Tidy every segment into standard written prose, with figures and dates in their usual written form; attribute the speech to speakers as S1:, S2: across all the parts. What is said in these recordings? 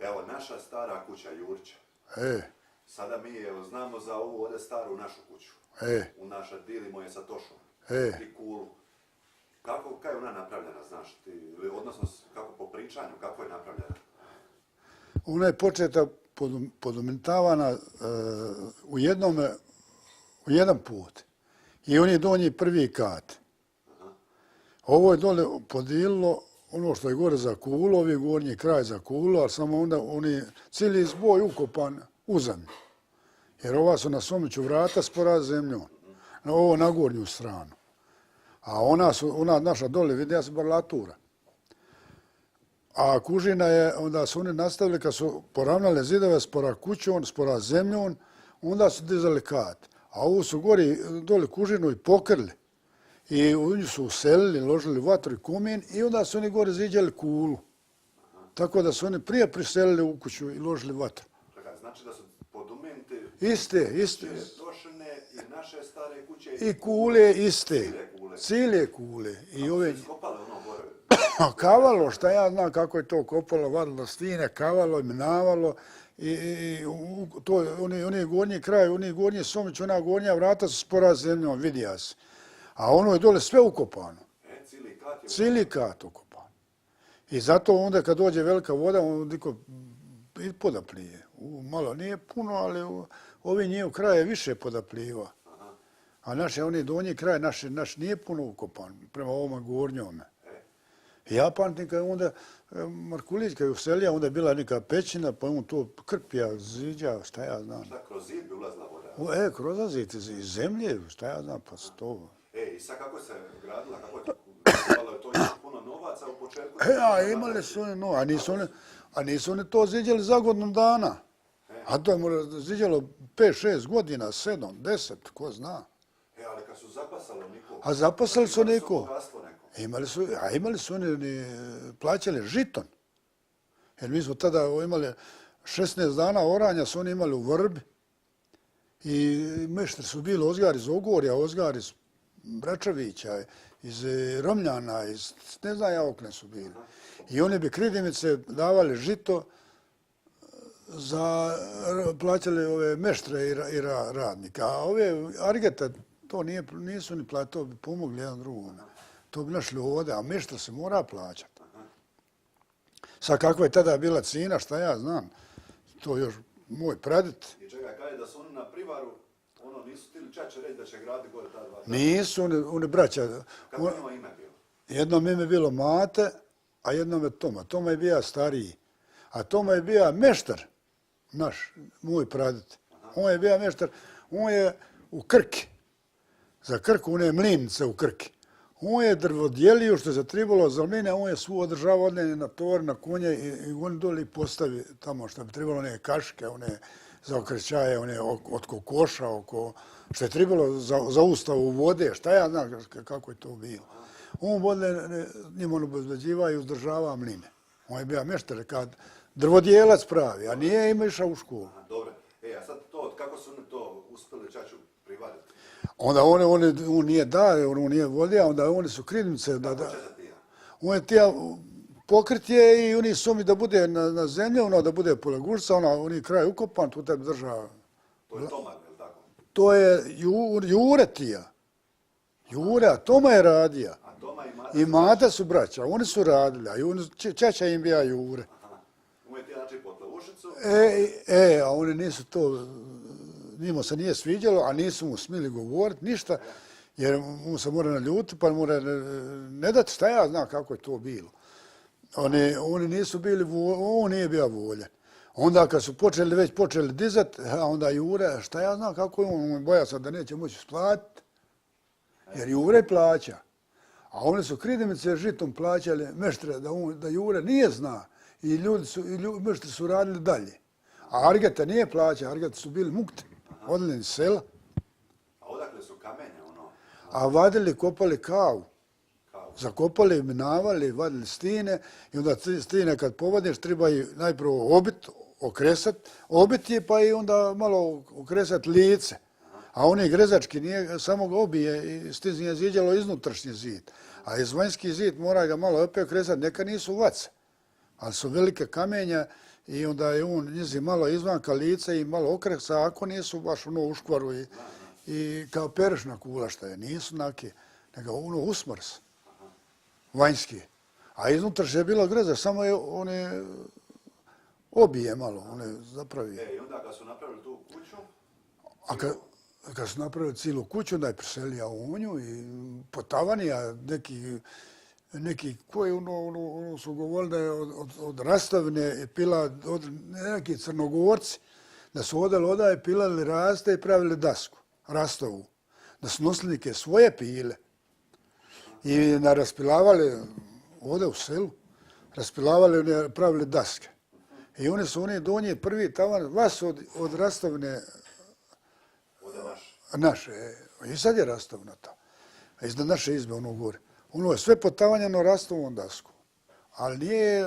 S1: Evo, naša stara kuća Jurča. Sada mi znamo za ovu ovdje staru našu kuću. U naša dilimo je sa Tošom. I kulu. Kako je ona napravljena, znaš ti? Odnosno, kako po pričanju, kako je napravljena?
S2: Ona je početa podumentavana u jedan put. I on je donji prvi kat. Ovo je dole podililo ono što je gore za kulu, ovi gornji kraj za kulu, ali samo onda oni cijeli zboj ukopan u zemlju. Jer ova su na Somiću vrata spora zemljom. Ovo na gornju stranu. A ona naša dole vidja se barlatura. A kužina je, onda su oni nastavili, kad su poravnali zidove spora kućom, spora zemljom, onda su dizali kat. A ovu su gori dole kužinu i pokrili. I u nju su uselili, ložili vatru i kumin i onda su oni gore ziđali kulu. Tako da su oni prije priselili u kuću i ložili vatru.
S1: Znači da su podumenti...
S2: Iste.
S1: Tošine i naše stare kuće...
S2: I kule iste. Cijele kule.
S1: I ove... Skopale ono gore?
S2: Kavalo, šta ja znam kako je to kopalo, vadilo stine, kavalo, minavalo. Oni gornji kraj, oni gornji Somić, ona gornja vrata su spora zemljom, vidija se. A ono je dole sve ukopano. Cijeli kat ukopan. I zato onda kad dođe velika voda, on niko i podaplije. Malo nije puno, ali ovi njihov kraj je više podapliva. A oni donji kraj, naš nije puno ukopan, prema ovome gornjome. Ja pamtim kad je onda Markulić kad je uselija, onda je bila neka pećina, pa on to krpija, ziđa, šta ja znam.
S1: Šta, kroz zid bi ulazila voda?
S2: Kroz zid, iz zemlje, šta ja znam, pa to.
S1: I sad kako se gradila, kako je to? Je to puno novaca u početku?
S2: Imali su oni novac, a nisu oni to ziđali za godinu dana. A to je ziđalo 5-6 godina, 7, 10, ko zna.
S1: Ali kad su zapasali niko...
S2: A zapasali su niko. Imali su oni, plaćali žiton. Jer mi smo tada imali 16 dana oranja, su oni imali u vrbi. I meštri su bili Ozgar iz Ogorja, Ozgar iz Bračevića, iz Romljana, ne znam ja okne su bili. I oni bi kridimice davali žito, plaćali ove meštre i radnika. A ove argete, to nisu ni platili, to bi pomogli jedan drugom. To bi našli ovdje, a meštra se mora plaćati. Sad kakva je tada bila cijena, šta ja znam, to još moj pradit.
S1: I čekaj, kaj da su oni na privaru, nisu htjeli čače reći da će graditi gore ta dva?
S2: Nisu, oni braća.
S1: Kako je ime bilo?
S2: Jednom ime bilo Mate, a jednom je Toma. Toma je bio stariji. A Toma je bio meštar, moj pradit. On je bio meštar, on je u Krki. Za Krku, on je mlinice u Krki. On je drvodjelio što se trebalo za mene, on je svu održavao odnene na tovar, na konje i on doli postavi tamo što bi trebalo one kaške, one za okrećaje, one od kokoša, što je trebalo za ustavu vode, šta ja znam kako je to bilo. On vodne njima obezbeđiva i uzdržava mline. On je bio meštar kad drvodjelac pravi, a nije ima išao u školu.
S1: Dobro. A sad to, kako su oni to uspjeli čaču privaditi?
S2: Onda on nije dao, on nije vodio, onda oni su kridnice. On je tija pokrit je i oni su mi da bude na zemlji, da bude polegušca, oni kraj ukopan, tu tebi država.
S1: To je Toma, je li tako?
S2: To je Jure tija. Jure, a Toma je radija. I Mata su braća, oni su radili, a čača im bija Jure.
S1: On je tija znači potlevušicu?
S2: A oni nisu to... Njima se nije sviđalo, a nisu mu smili govoriti ništa, jer mu se mora naljutiti, pa mora ne dati šta ja znam kako je to bilo. Oni nisu bili, on nije bio voljen. Onda kad su već počeli dizati, onda Jure, šta ja znam kako je on boja sad da neće moći splatiti, jer Jure plaća. A oni su kridimice žitom plaćali meštre da Jure nije zna i meštri su radili dalje. A Argeta nije plaća, Argeta su bili mukti. Odli iz sela.
S1: A odakle su kamenje,
S2: A vadili, kopali kavu. Zakopali, minavali, vadili stine i onda stine kad povadiš treba ih najprvo obit, okresat, obit je pa i onda malo okresat lice. A oni grezački nije, samo ga obije i stizin je ziđalo iznutrašnji zid. A iz vanjski zid mora ga malo opet okresat, neka nisu vace. Ali su velike kamenja i onda je on njezin malo izvanka lice i malo okreksa, ako nisu baš ono u škvaru i kao perešna kula šta je, nisu nake, nego ono usmrs, vanjski. A iznutra je bila greza, samo je one obije malo, one zapravi.
S1: I onda kad su napravili tu kuću?
S2: A kad su napravili cijelu kuću, onda je preselio u nju i potavanija neki koji ono su govorili da je od rastavine pila neki Crnogorci, da su odali pilali raste i pravili dasku, rastavu. Da su nosili neke svoje pile i raspilavali ovdje u selu, raspilavali, pravili daske. I oni su donji prvi tavan, vas od rastavine naše. I sad je rastavna ta. Iznad naše izbe, ono gore. Ono je sve potavanjeno rastavom dasku. Ali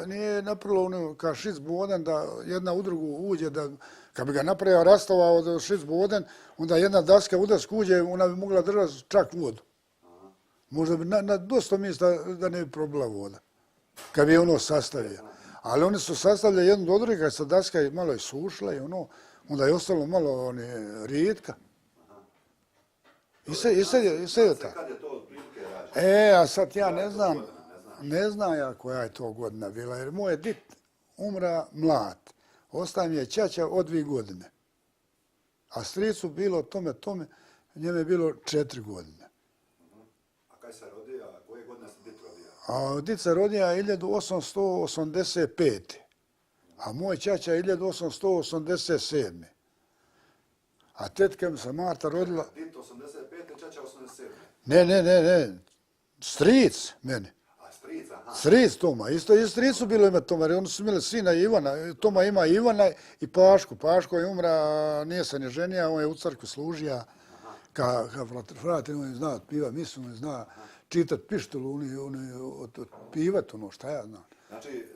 S2: nije napravilo ono kao šicboden da jedna u drugu uđe, da kad bi ga napravio rastava od šicboden, onda jedna daska u dasku uđe, ona bi mogla držati čak vodu. Možda bi na dosta mjesta da ne bi probila voda. Kad bi ono sastavio. Ali oni su sastavljali jednu do druge, kad se daska malo je sušla i ono, onda je ostalo malo rijetka. I sad je tako.
S1: Kad je to otprilike rađeno?
S2: A sad ja ne znam ja koja je to godina bila, jer moj dit umra mlad. Ostaje mi je ćaća od 2 godine. A stricu bilo tome, njemu je bilo 4 godine.
S1: A kaj se rodio, a koje godine se dit rodio?
S2: A dit se rodio 1885. A moj ćaća 1887. A tetka mi se Marta rodila...
S1: Dit 85, ćaća 87.
S2: Ne. Stric meni.
S1: A stric, aha.
S2: Stric Toma. Isto i stricu bilo ime Toma, jer oni su imali sina Ivana. Toma ima Ivana i Pašku. Paško je umra, nije se ne ženija, on je u crkvi služija. Ka frati, on je zna otpivat misu, on je zna čitat pištolu, on je otpivat ono, šta ja znam.
S1: Znači,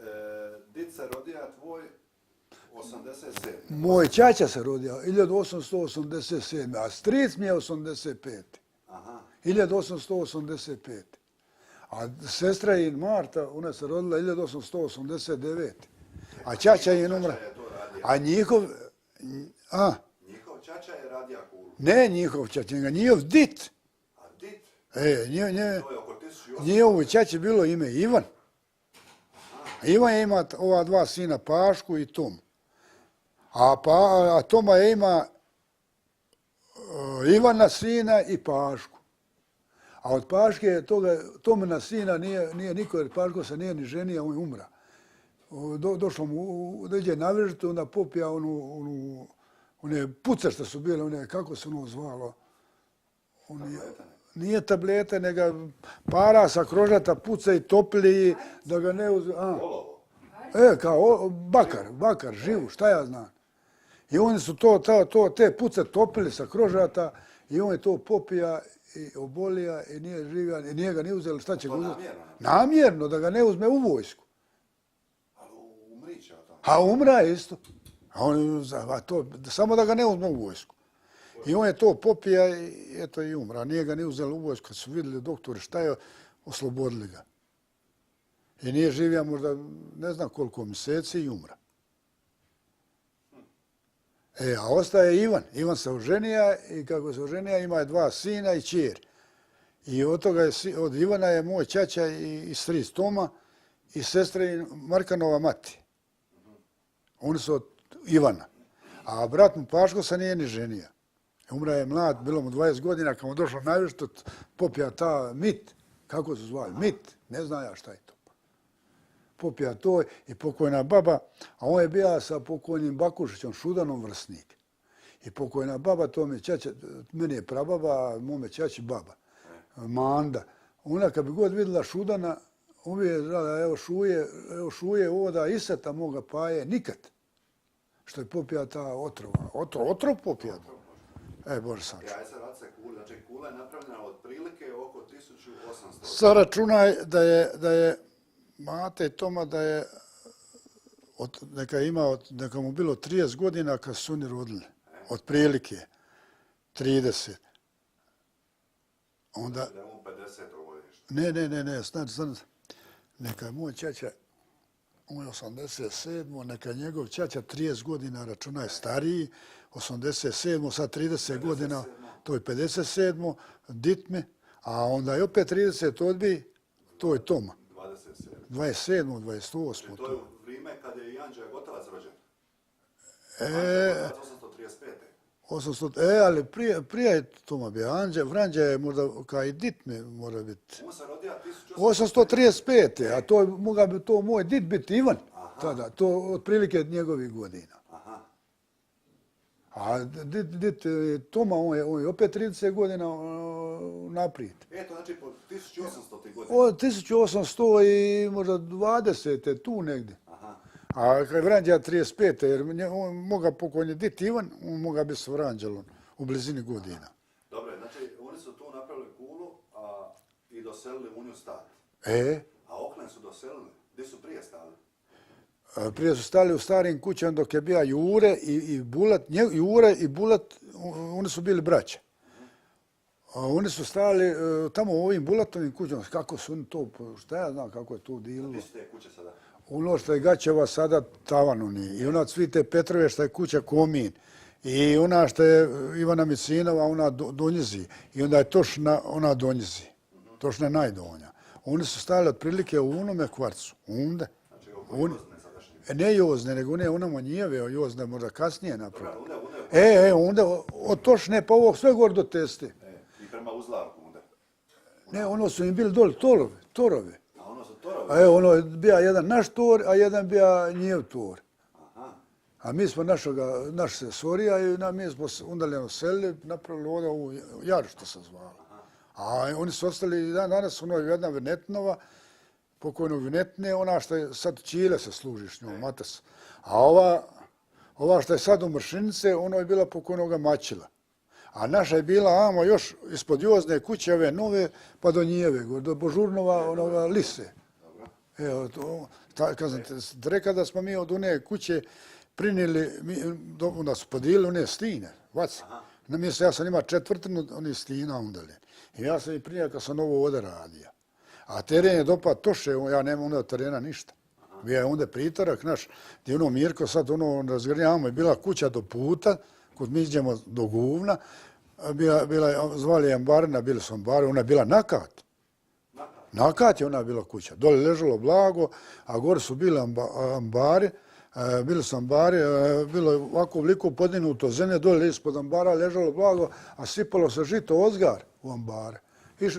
S1: dit se rodija tvoj 87.
S2: Moj ćaća se rodio 1887. A stric mi je 85.
S1: Aha.
S2: 1885. A sestra je Marta, ona se rodila 1889. A ćaća je umra. A njihov...
S1: Njihov ćaća je radija kulu.
S2: Ne njihov ćaća, njihov dit.
S1: A dit?
S2: To
S1: je oko 1800.
S2: Njihovu ćaći bilo ime Ivan. Ivan je ima ova 2 sina, Pašku i Tom. A Toma je ima Ivana sina i Pašku. A od Paške Tomina sina nije niko, jer Paško se nije ni ženio, on je umra. Došlo mu, dođe na vežetu, onda popija one puce što su bile, kako se ono zvalo? Nije tablete, nego para sa krožata puca i topili da ga ne uzme. Kao bakar, živu, šta ja znam. I oni su te puce topili sa krožata i on je to popija i obolija i nije živio, i nije ga ni uzeli, šta će ga uzeti? Namjerno, da ga ne uzme u vojsku.
S1: Ali umriće od tamo.
S2: A umra je isto. Samo da ga ne uzme u vojsku. I on je to popija i eto i umra. Nije ga ni uzeli u vojsku. Kad su vidjeli doktori šta je, oslobodili ga. I nije živio možda ne znam koliko mjeseci i umra. A ostaje Ivan. Ivan se oženija i kako se oženija ima 2 sina i ćer. I od Ivana je moj ćaća i stric Toma i sestra Markanova mati. Oni su od Ivana. A brat mu Paško se nije ni ženio. Umra je mlad, bilo mu 20 godina, kad mu došlo najviše, popija ta mit. Kako se zvali? Mit. Ne znam ja šta je to. Popija to i pokojna baba, a on je bio sa pokojnim Bakušićom, Šudanom vrsnik. I pokojna baba, to mi je ćaća, meni je prababa, a mome ćaći baba. Manda. Ona kad bi god vidjela Šudana, uvijek je znala, evo šuje ovoda iseta moga paje, nikad. Što je popija ta otrova. Otrov popija. Bože sam.
S1: Ja se rad se kula, znači kula je napravljena od prilike oko 1800.
S2: Sad računaj da je Mate i Toma da je neka mu bilo 30 godina kad su oni rodili. Od prilike 30. Onda...
S1: Da je on 50 godište.
S2: Ne, znači, neka je moj ćaća On je 87. Neka njegov ćaća 30 godina računa je stariji. 87. sad 30 godina, to je 57. Ditmi. A onda je opet 30 odbi, to je Toma. 27. 28.
S1: To je u vrijeme kada je i Anđeo Gotovac rođen.
S2: 800, ali prije je Toma bio Vranđa je možda kao i Ditme mora biti.
S1: On se rodio
S2: 835. A to je mogao bi to moj dit biti Ivan. Tada, to otprilike njegovih godina. A dit Toma, on je opet 30 godina naprijed.
S1: To znači po 1800. godine.
S2: Od 1800 i možda 20. tu negdje. A kad je Vranđa 35. jer on moga pokojni dit Ivan, on moga biti s Vranđelom u blizini godina.
S1: Dobro, znači oni su tu napravili kulu i doselili u nju stati. A Oklen su doselili. Gdje su prije stali?
S2: Prije su stali u starim kućama dok je bio Jure i Bulat. Jure i Bulat, oni su bili braća. Oni su stali tamo u ovim Bulatovim kućama. Kako su oni to, šta ja znam kako je to dililo.
S1: Gdje su te kuće sada?
S2: Ono što je Gaćeva sada tavan oni. I ona Cvite Petrove što je kuća Komin. I ona što je Ivana Micinova, ona Donjizi. I onda je Tošna, ona Donjizi. Tošna je najdonja. Oni su stali otprilike u onome kvarcu. Unde.
S1: Znači, Jozne sadašnje?
S2: Ne Jozne, nego ne ona Manjijeve, Jozne možda kasnije napravila. Onda od Tošne pa ovog sve gore do Teste.
S1: I prema Uzlavku onda?
S2: Ne, ono su im bili doli torove.
S1: A ono su torove?
S2: Ono je bio jedan naš tor, a jedan bio njev tor. A mi smo naš sesorija i mi smo undaljeno selili, napravili ovdje ovu Jaru što se zvala. A oni su ostali danas, ono je jedna Venetnova, pokojno Venetne, ona što je sad Čile se služi s njom, Matas. A ova što je sad u Mršinice, ono je bila pokojnoga Mačila. A naša je bila, amo još ispod Jozne kuće, ove nove, pa do Njijeve, do Božurnova, onoga Lise. Evo, kažem te, rekao da smo mi od one kuće prinili, onda su podijelili one stine, vaci. Ja sam imao četvrtinu onih stina ondalje. I ja sam i prije kad sam ovo ovdje radio. A teren je dopad Toše, ja nemam onda od terena ništa. Bio je onda pritorak naš, gdje ono Mirko sad ono razgrnjavamo je bila kuća do puta, kod mi iđemo do Guvna, zvali je ambarina, bili su ambari, ona je bila nakat. Nakat je ona bila kuća. Dole ležalo blago, a gore su bili ambari, bili su ambari, bilo je ovako veliko podinuto zemlje, dole ispod ambara ležalo blago, a sipalo se žito ozgar u ambare.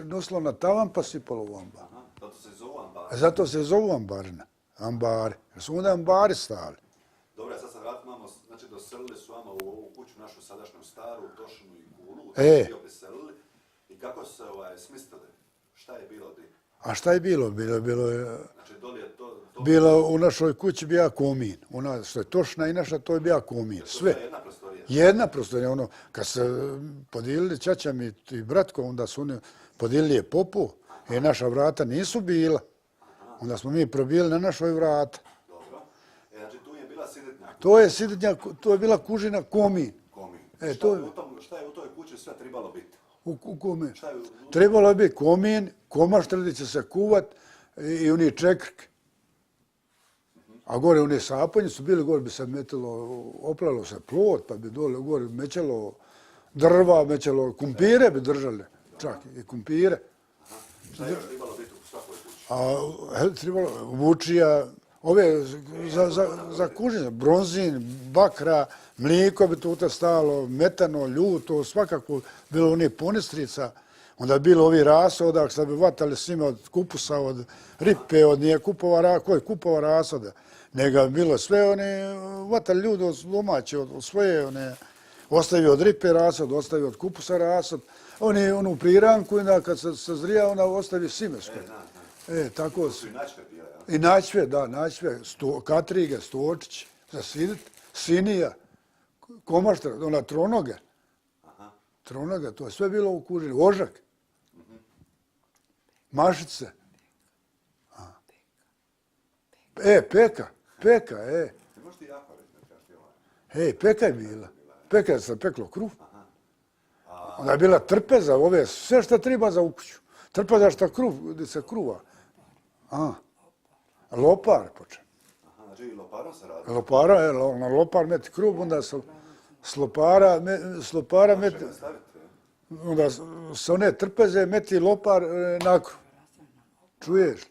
S2: Nosilo na tavan pa sipalo u ambar.
S1: Zato se zovu ambari?
S2: Zato se zovu ambarina. Ambari. Jer su onda ambari stali.
S1: Dobro, sad sam vratno mamo, znači doselili su vama u ovu kuću, našu sadašnju staru, Tošnu i Kulu, u to preselili. I kako su se smislili? Šta je bilo di?
S2: A šta je bilo? Bilo je...
S1: Znači, doli je to...
S2: Bilo u našoj kući bija komin. Ona što je Tošna i naša, to je bija komin. Sve.
S1: Jedna prostorija?
S2: Jedna prostorija. Ono, kad se podijelili čačam i bratko, onda su oni podijelili je popu, jer naša vrata nisu bila. Onda smo mi probili na našoj vrata.
S1: Dobro. Znači, tu je bila sidetnjak?
S2: To je bila kužina komin.
S1: Komin. Šta je u toj kući sve trebalo biti?
S2: U komin. Trebalo je biti komin, komaštrdi će se kuvat i oni čekrk. A gore oni sapanji su bili, gore bi se metilo, oplalo se plot, pa bi dole gore mećelo drva, mećelo kumpire bi držali, čak i kumpire.
S1: Šta je još trebalo biti u svakoj kući?
S2: Trebalo vučija, ove za kuženje, bronzin, bakra, mlijeko bi tu stalo, metano, ljuto, svakako bilo onih ponistrica. Onda je bilo ovi rasoda, sad bi vatali svima od kupusa, od ripe, od nije kupova rasoda. Nego je bilo sve one, vatali ljudi od domaće, od svoje, one, ostavio od ripe rasod, ostavio od kupusa rasod. Oni onu priranku, onda kad se zrija, onda ostavi simesko. Tako
S1: su i načve bile, ja?
S2: I načve, da, načve, katrige, stočić, za sidit, sinija, komaštra, ona tronoga. Tronoga, to je sve bilo u kužini. Ožak, mašice. Peka.
S1: Ne možeš ti jako reći, ne kažeš ti ovaj.
S2: Peka je bila. Peka je se peklo kruh. Onda je bila trpeza, ove, sve što treba za ukuću. Trpeza što kruh, gdje se kruva. Lopar počne.
S1: Znači i loparom se radi?
S2: Lopara, na lopar meti krub, onda s lopara meti... Onda s one trpeze meti lopar na krov. Čuješ?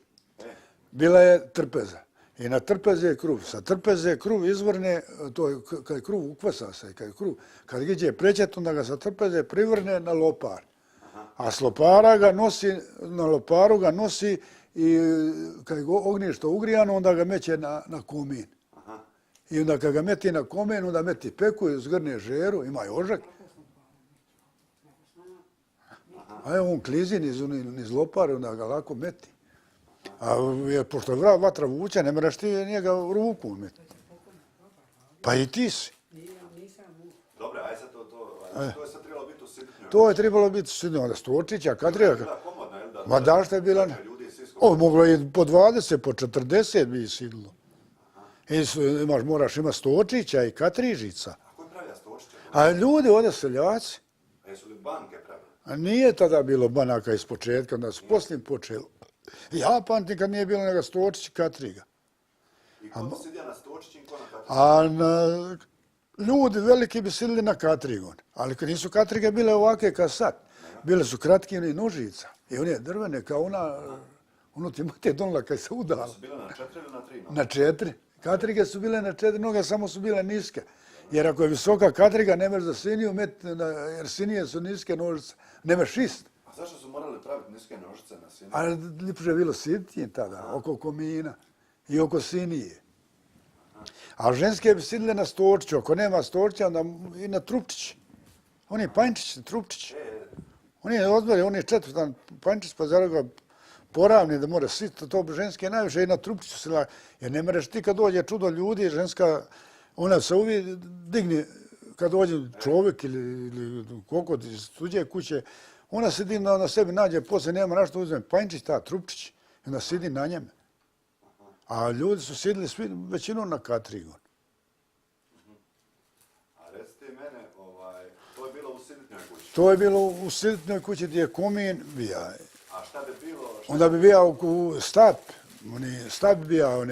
S2: Bila je trpeza. I na trpeze je kruv. Sa trpeze kruv izvrne, to je kad kruv ukvasa se, kad iđe prečet, onda ga sa trpeze privrne na lopar. A s lopara ga nosi, na loparu ga nosi i kad je ognjište ugrijano, onda ga meće na komin. I onda kad ga meti na komin, onda meti peku i zgrne žeru, ima i ožak. A evo on klizi niz lopare, onda ga lako meti. A pošto je vatra vuče, ne moraš ti njega ruku meti. Pa i ti si.
S1: Dobre, aj sad to je sad trebalo biti u Sidnju.
S2: To je trebalo biti u Sidnju, onda Stočića, Katrija.
S1: Bila komodna, jel da?
S2: Ma da što je bila? Moglo je po 20, po 40 bi sidlo. Moraš imati Stočića i Katrižica.
S1: A ko je pravlja Stočića?
S2: A ljudi ovdje seljaci.
S1: A jesu li banke pravili?
S2: A nije tada bilo banaka iz početka, onda su poslije počeli. Ja pamtim kad nije bilo nego Stočić i Katriga.
S1: I ko bi sidija na Stočićim, ko na Katriga?
S2: Ljudi veliki bi sidili na Katrigon, ali kad nisu Katrige bile ovakve kao sad. Bile su kratke i nožica. I one drvene kao ono ti imate donila kad se udala.
S1: Su bile na 4 ili na 3 noge?
S2: Na 4. Katrige su bile na 4 noge, samo su bile niske. Jer ako je visoka katriga, nemaš za siniju metiti, jer sinije su niske nožice. Nemaš šist.
S1: A zašto su morali praviti niske nožice na siniju?
S2: Ali lijepo je bilo sitnije tada, oko komina i oko sinije. A ženske bi sidile na Stočiću. Ako nema Stočića, onda i na Trupčić. On je pančić, Trupčić. On je odmori, on je četvrtan pančić, pa zarad ga poravni da mora siti. To ženske najviše i na Trupčiću se jer ne mereš ti kad dođe čudo ljudi, ženska, ona se uvijek digne kad dođe čovjek ili kokot iz tuđe kuće, ona sidi na sebi, nađe poslije, nema našto uzme pančić, ta Trupčić, i onda sidi na njeme. A ljudi su sidili svi većinom na Katrigon.
S1: A recite mene, to je bilo u Siditnjoj kući?
S2: To je bilo u Siditnjoj kući gdje je komin bija.
S1: A šta bi bilo?
S2: Onda bi bio stap, stap bi bio,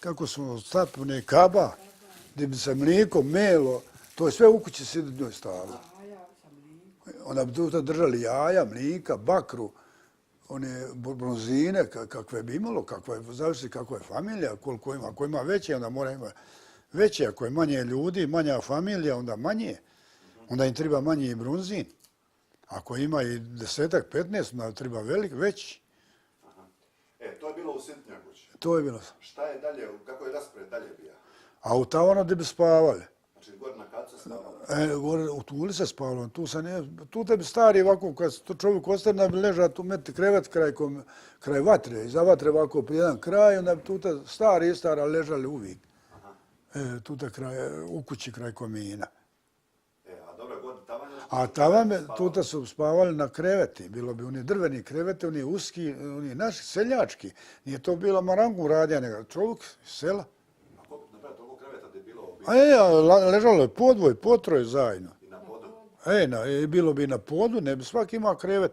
S2: kako smo stap, kaba, gdje bi se mlijeko, melo, to je sve u kući Siditnjoj stalo. Onda bi tu držali jaja, mlijeka, bakru, one bronzine, kakve bi imalo, zavisi kakva je familija, koliko ima. Ako ima veće, onda mora imati veće. Ako je manje ljudi, manja familija, onda manje. Onda im treba manje i bronzin. Ako ima i 10-15, onda treba veći.
S1: To je bilo u Siditnjoj kući?
S2: To je bilo.
S1: Šta je dalje, kako je raspored dalje bio?
S2: A u tavanu gdje bi spavali.
S1: Znači gore na kacu se spavalo?
S2: Gore u Tuli se spavalo. Tu te bi stari ovako, kad čovjek ostane, da bi ležao tu meti krevet kraj vatre. Iza vatre ovako pri jedan kraj, onda bi tu te stari i stara ležali uvijek. Tu te u kući kraj komina.
S1: A dobro, gore tavan je...
S2: A tavan, tu te su spavali na kreveti. Bilo bi oni drveni kreveti, oni uski, oni naši seljački. Nije to bilo marangu radija, nego čovjek iz sela. Ležalo je podvoj, potroj zajedno.
S1: I na podu?
S2: Bilo bi na podu, ne bi svaki imao krevet.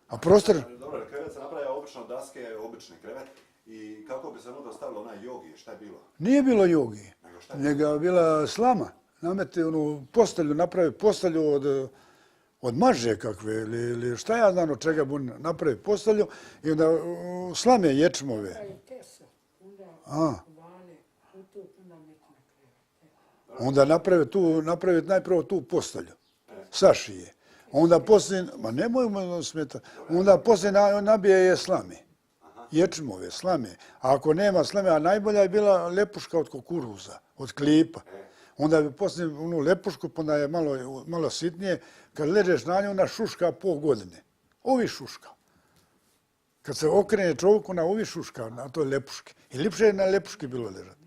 S2: A prostor...
S1: Dobro, krevet se napravlja obično od daske, obični krevet. I kako bi se unutra stavilo onaj jogi, šta je bilo?
S2: Nije bilo jogi, nego je bila slama. Nameti postelju, napravi postelju od maže kakve ili šta ja znam od čega bi napravi postelju i onda slame ječmove. Onda napravi najprvo tu postelju, sašije. Onda poslije, ma nemojmo smetati, onda poslije nabije je slame, ječmove, slame. A ako nema slame, a najbolja je bila lepuška od kukuruza, od klipa. Onda bi poslije onu lepušku, onda je malo sitnije, kad ležeš na nju, ona šuška pol godine. Ovi šuška. Kad se okrene čovjek, ona ovi šuška na toj lepuški. I ljepše je na lepuški bilo ležati.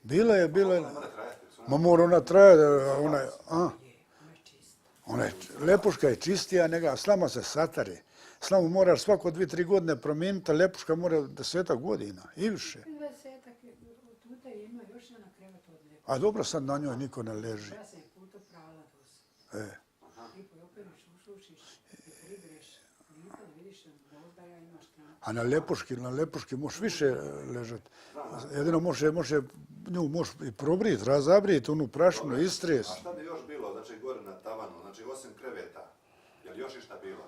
S2: Bilo je. Ma mora ona trajati, lepuška je čistija, nego slama se satare. Slamu moraš svako 2-3 godine promijeniti, a lepuška mora 10 godina i više. A dobro, sad na njoj niko ne leži. A na lepuški možeš više ležati. Jedino može nju možeš i probriti, razabriti, onu prašinu, istres.
S1: A šta bi još bilo, znači gore na tavanu, znači osim kreveta, je li još išta bilo?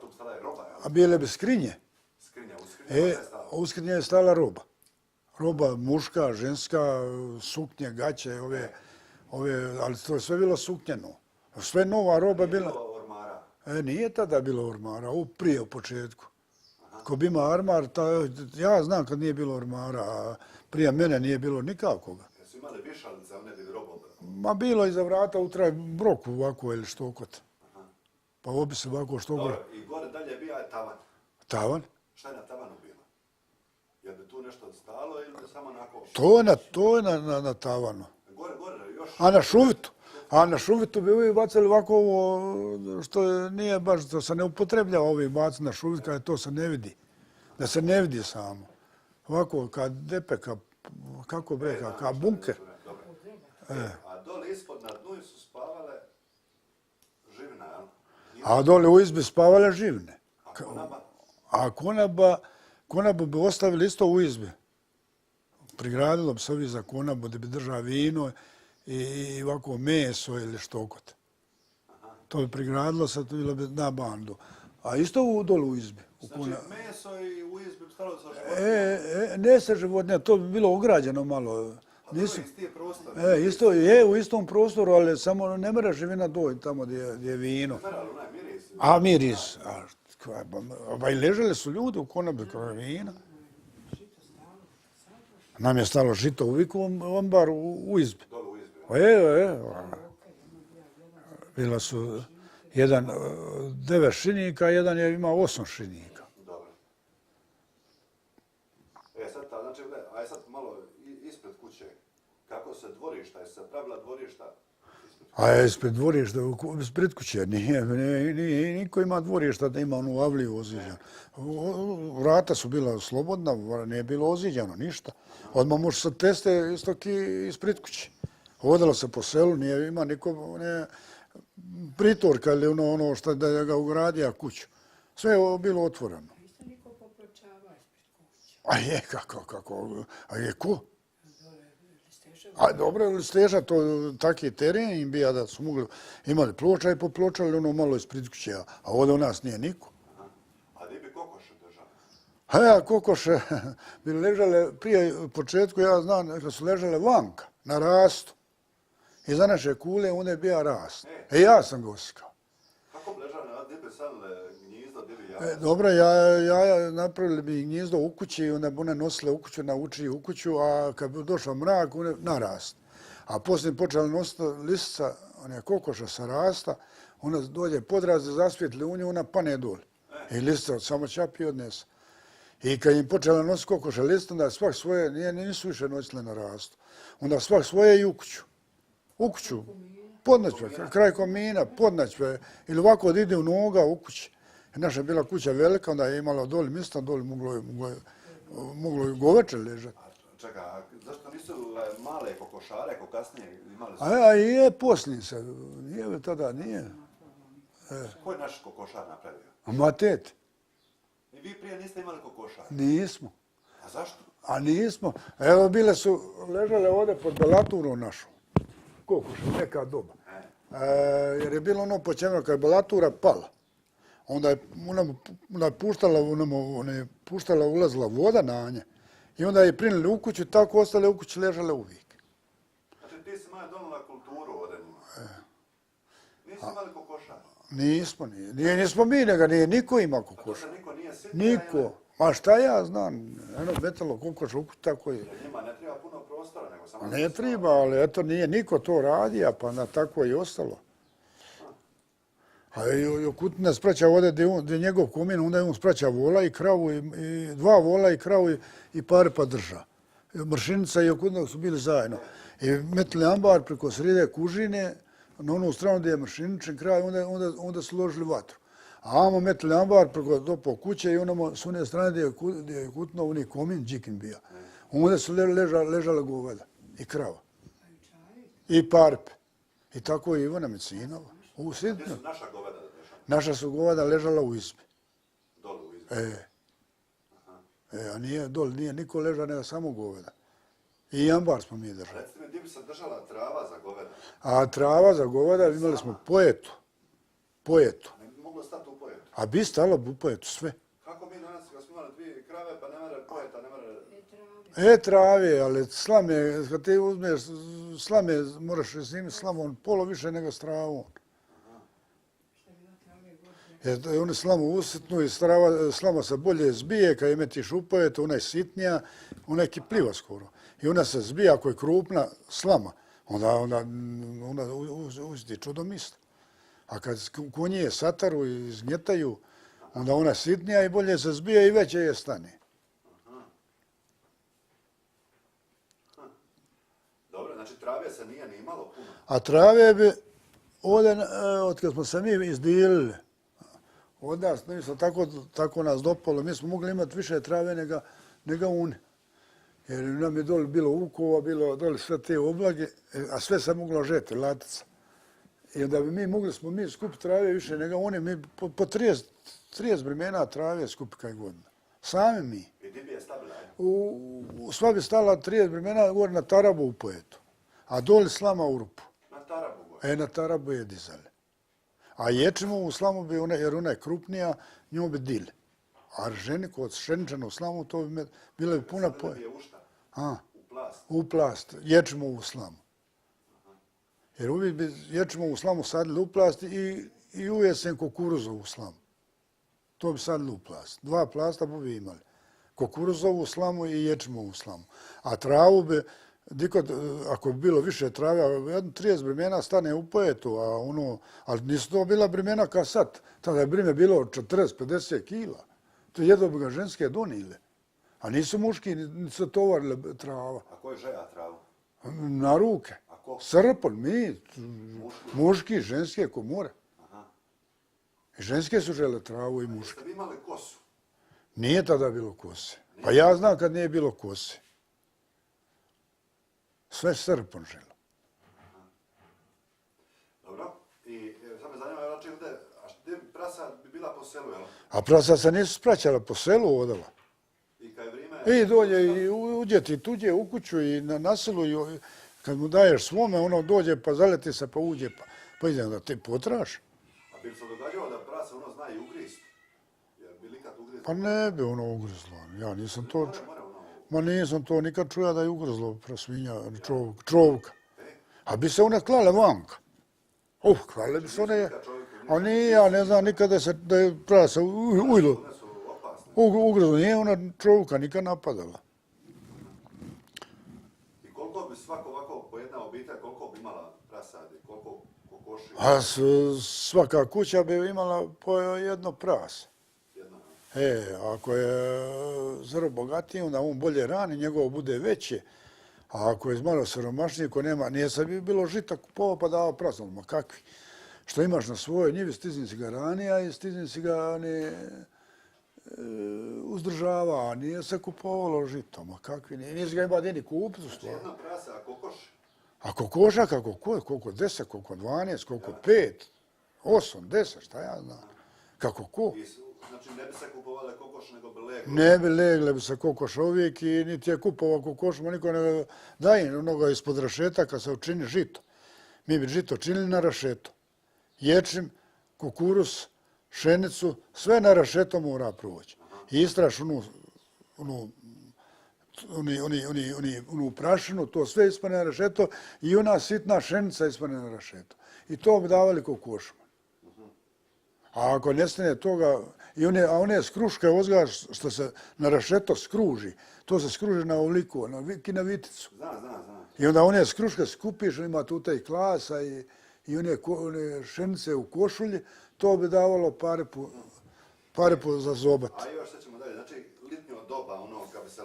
S1: Tu stala je roba, jel?
S2: A bile bi skrinje.
S1: Skrinja, u skrinje je stala?
S2: U skrinje je stala roba. Roba muška, ženska, suknje, gaće, ali to je sve bilo suknjeno. Sve nova roba bila.
S1: Nije bilo ormara?
S2: Nije tada bilo ormara, prije u početku. Ko bi ima ormar, ja znam kad nije bilo ormara, a prije mene nije bilo nikakvoga.
S1: Jesu imali višalice, one bi robom?
S2: Ma bilo iza vrata utraj brok ovako ili štokot. Pa obi se ovako štokot.
S1: Dobro, i gore dalje bio je tavan.
S2: Tavan?
S1: Šta je na tavanu bilo? Je bi tu nešto stalo ili samo onako?
S2: To je na tavanu.
S1: Gore, još...
S2: A na šuvitu bi uvijek bacali ovako ovo, što nije baš, to se ne upotrebljava ovih bacati na šuvit kada to se ne vidi. Da se ne vidi samo. Ovako, kad depe, kako bi rekao, kao bunker.
S1: A dole ispod na dnu su spavale živine, jel?
S2: A dole u izbi spavale živine.
S1: A konaba?
S2: A konabu bi ostavili isto u izbi. Prigradilo bi se ovi za konabu da bi držao vino i ovako meso ili štokot. To bi prigradilo se, to bilo bi na bandu. A isto dole u izbi.
S1: Znači meso i u izbi bi stalo sa životinjama?
S2: Ne sa životinja, to bi bilo ograđeno malo.
S1: A to je iz tije prostora?
S2: Isto je u istom prostoru, ali samo ne mora živina doći tamo gdje je vino.
S1: Ne mora, ali onaj miris?
S2: A miris. Pa i ležali su ljudi u konobi kroz vina. Nam je stalo žito uvijek u ambaru u izbi.
S1: Dole u izbi?
S2: Bila su 9 šinika, jedan je imao 8 šinika.
S1: Dobro. Sad, znači, aj sad malo ispred kuće. Kako se dvorišta, je se pravila dvorišta?
S2: A ispred dvorišta, ispred kuće, nije niko ima dvorišta da ima onu avliju oziđanu. Vrata su bila slobodna, nije bilo oziđano, ništa. Odmah može se teste isto ispred kuće. Hodalo se po selu, nije ima niko pritorka ili ono što da ga ugradio kuću. Sve je bilo otvoreno.
S3: Isto niko popločava ispred kuće.
S2: A je, kako? A je ko? A dobro, listeža, to taki teren im bija da su mogli, imali ploča i popločali ono malo ispred kuće, a ovdje u nas nije niko.
S1: A gdje bi kokoše držali?
S2: Kokoše bi ležale, prije početku ja znam da su ležale vanka, na rastu. Iza naše kule onda je bija rast. Ja sam ga osjećao.
S1: Kako bi ležali, gdje bi sadile gnjizdo, gdje bi jaja?
S2: Dobro, ja napravili bi gnjizdo u kući i onda bi one nosile u kuću, naučili u kuću, a kad bi došao mrak, one na rast. A poslije počela nositi listica, one kokoša sa rasta, ona dođe podrazde, zasvijetli u nju, ona pane dole. I listica samo čapi i odnese. I kad im počela nositi kokoša list, onda svak svoje, nisu više nosile na rastu. Onda svak svoje i u kuću. U kuću, podnačve, kraj komina, podnačve, ili ovako da ide u noga u kući. Naša je bila kuća velika, onda je imala doli mjesta, doli moglo i goveče ležati.
S1: Čekaj, a zašto nisu male kokošare, ko kasnije imali su?
S2: A je, poslije se, nije tada, nije.
S1: Ko je naš kokošar napravio?
S2: Matet.
S1: I vi prije niste imali kokošar?
S2: Nismo.
S1: A zašto?
S2: A nismo. Evo, bile su, ležale ovdje pod belaturu našu. Kokoša, neka doba. Jer je bilo ono počemno, kad je belatura pala. Onda je puštala, ulazila voda na nje. I onda je prinili u kuću, tako ostale u kući ležale uvijek.
S1: Znači ti si maja donula kulturu ovdje njima. Nisi imali kokošar?
S2: Nismo mi, nego nije niko ima kokošar.
S1: A to se niko nije sjetio?
S2: Niko. Ma šta ja znam, eno metalo kokoša u kuću, tako je.
S1: Njima ne treba puno prostora, nego samo...
S2: Ne treba, ali eto nije niko to radio, pa na tako je ostalo. A Jokutina spraća ovdje gdje je njegov komin, onda je on spraća vola i kravu, i 2 vola i kravu i pare pa drža. Mršinica i Jokutina su bili zajedno. I metili ambar preko srede kužine, na onu stranu gdje je mršiničen kraj, onda su ložili vatru. A amo metili ambar preko po kuće i onamo s one strane gdje je Jokutina, oni komin, džikin bija. Onda su ležale goveda i krava. I parpe. I tako je Ivana Mecinova.
S1: Gdje su naša goveda ležala?
S2: Naša su goveda ležala u izbi.
S1: Dole u izbi?
S2: A nije, doli nije niko leža, nego samo goveda. I ambar smo mi držali.
S1: Recite mi, gdje bi se držala trava za goveda?
S2: A trava za goveda imali smo pojetu. Pojetu.
S1: Ne bi moglo stati u pojetu.
S2: A bi stalo u pojetu sve.
S1: Kako mi danas, kad smo imali 2 krave, pa ne mora pojeta, ne mora...
S2: Trave, ali slame, kad ti uzmeš slame, moraš snimiti slamom polo više nego s travom. Jer oni slamu usitnu i slama se bolje zbije, kad je metiš u pojetu, ona je sitnija, ona je kipljiva skoro. I ona se zbija, ako je krupna slama, onda uzdi čudom isto. A kad konji je sataru i zgnjetaju, onda ona je sitnija i bolje se zbija i veće je stane.
S1: Dobro, znači trave se nije ni imalo puno.
S2: A trave bi, ovdje, od kad smo se mi izdijelili, od nas, tako nas dopalo, mi smo mogli imati više trave nego oni. Jer nam je dole bilo ukova, bilo dole sve te oblage, a sve se moglo žeti, latica. I onda bi smo mi skupiti trave više nego oni, mi po 30 vremena trave skupi kaj godina. Sami mi.
S1: I gdje bi je stavila?
S2: Sva bi stala 30 vremena gore na tarabu u pojetu, a dole slama u rupu.
S1: Na tarabu gore?
S2: Na tarabu je dizali. A ječimovu slamu bi, jer ona je krupnija, nju bi dili. A rženiku od šeničanu slamu, to bi bila bi puna
S1: poje. Sad bi je u šta? U plast?
S2: U plast, ječimovu slamu. Jer uvijek bi ječimovu slamu sadili u plast i u jesen kukuruzovu slamu. To bi sadili u plast. 2 plasta bi imali. Kukuruzovu slamu i ječimovu slamu. A travu bi, ako bi bilo više trave, 30 bremena stane u pojetu, ali nisu to bila bremena kao sad. Tada je breme bilo 40-50 kila. To jedno bi ga ženske donile. A nisu muški, nisu tovarili trava.
S1: A ko je žeja travu?
S2: Na ruke.
S1: A ko?
S2: Srpon, mi, muški, ženske, komore. I ženske su žele travu i muški.
S1: Jeste vi imali kosu?
S2: Nije tada bilo kose. Pa ja znam kad nije bilo kose. Sve srpon želo.
S1: Dobro. I sad me zanima, znači ovdje, a gdje prasa bi bila po selu, jel?
S2: A prasa se nisu spraćala po selu odala.
S1: I kad je vrijeme...
S2: I dođe i uđe ti tuđe u kuću i na selu i kad mu daješ svome, ono dođe pa zaleti se pa uđe pa ide da ti potraš.
S1: A bi li se događalo da prasa ono zna i ugrist? Jer bi li kad ugrizlo?
S2: Pa ne bi ono ugrizlo. Ja nisam to čuo. Ma nisam to nikad čuo da je ugrizlo svinja, čovka. A bi se one klale vanka. Klale bi se one... A nije, ja ne znam nikada da je prasa ujlo.
S1: One su opasne.
S2: Ugrizlo, nije ona čovka nikad napadala.
S1: I koliko bi svako ovako, po jedna obitelj, koliko bi imala prasadi, koliko kokoši?
S2: A svaka kuća bi imala po jedno prase. Ako je zro bogatiji, onda on bolje rani, njegovo bude veće. A ako je malo siromašniji, ko nema, nije sad bi bilo žita kupovao pa dao prasno. Ma kakvi? Što imaš na svojoj njivi, stizim si ga ranija i stizim si ga uzdržava, a nije se kupovalo žito. Ma kakvi? Nije se ga ima gdje ni kupiti.
S1: Znači jedna prasa, a kokoš?
S2: A kokoša kako koje? Koliko 10, koliko 12, koliko 5, 8, 10, šta ja znam. Kako ko?
S1: Znači ne bi se kupovale kokoš, nego bi legle?
S2: Ne bi legle bi se kokoš uvijek i niti je kupovao kokoš, ma niko ne daje onoga ispod rašetaka se učini žito. Mi bi žito činili na rašetu. Ječim, kukuruz, pšenicu, sve na rašeto mora proći. I istraš onu prašinu, to sve ispane na rašeto i ona sitna pšenica ispane na rašeto. I to bi davali kokošima. A ako nestane toga, a one skruške ozgaš što se na rašeto skruži, to se skruži na obliku, na viticu.
S1: Znam.
S2: I onda one skruške skupiš, ima tu taj klasa i one šenice u košulji, to bi davalo pare za zobat.
S1: A još sad ćemo dalje, znači litnjo doba, ono, kad bi se